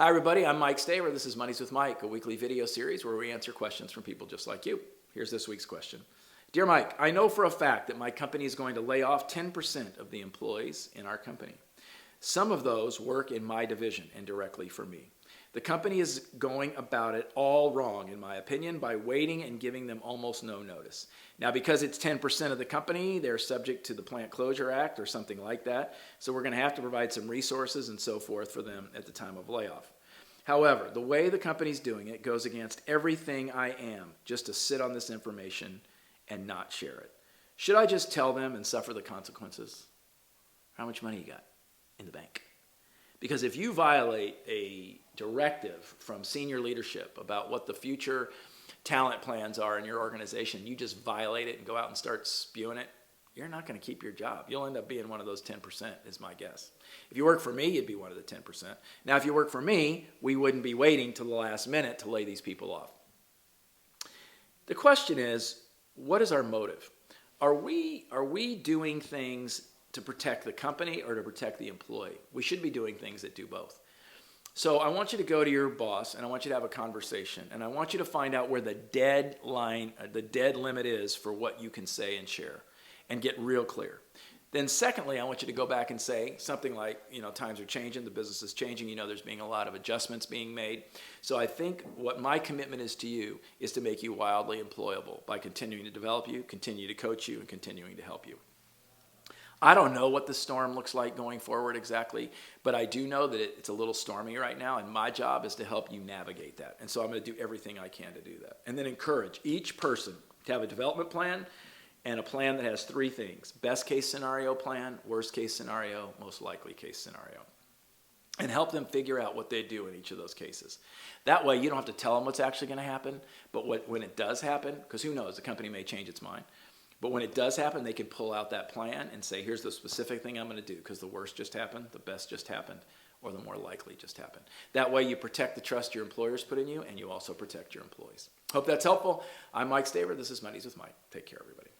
Hi everybody, I'm Mike Staver. This is Money's with Mike, a weekly video series where we answer questions from people just like you. Here's this week's question. Dear Mike, I know for a fact that my company is going to lay off 10% of the employees in our company. Some of those work in my division and directly for me. The company is going about it all wrong, in my opinion, by waiting and giving them almost no notice. Now, because it's 10% of the company, they're subject to the Plant Closure Act or something like that, so we're going to have to provide some resources and so forth for them at the time of layoff. However, the way the company's doing it goes against everything I am, just to sit on this information and not share it. Should I just tell them and suffer the consequences? How much money you got in the bank? Because if you violate a directive from senior leadership about what the future talent plans are in your organization, you just violate it and go out and start spewing it, you're not going to keep your job. You'll end up being one of those 10%, is my guess. If you work for me, you'd be one of the 10%. Now, if you work for me, we wouldn't be waiting till the last minute to lay these people off. The question is, what is our motive? Are we doing things to protect the company or to protect the employee? We should be doing things that do both. So I want you to go to your boss and I want you to have a conversation and I want you to find out where the dead limit is for what you can say and share and get real clear. Then secondly, I want you to go back and say something like, times are changing, the business is changing, there's being a lot of adjustments being made. So I think what my commitment is to you is to make you wildly employable by continuing to develop you, continue to coach you, and continuing to help you. I don't know what the storm looks like going forward exactly, but I do know that it's a little stormy right now, and my job is to help you navigate that. And so I'm going to do everything I can to do that. And then encourage each person to have a development plan and a plan that has three things: best case scenario plan, worst case scenario, most likely case scenario. And help them figure out what they do in each of those cases. That way you don't have to tell them what's actually going to happen, but when it does happen, because who knows, the company may change its mind. But when it does happen, they can pull out that plan and say, here's the specific thing I'm going to do, because the worst just happened, the best just happened, or the more likely just happened. That way you protect the trust your employers put in you, and you also protect your employees. Hope that's helpful. I'm Mike Staver. This is Money's with Mike. Take care, everybody.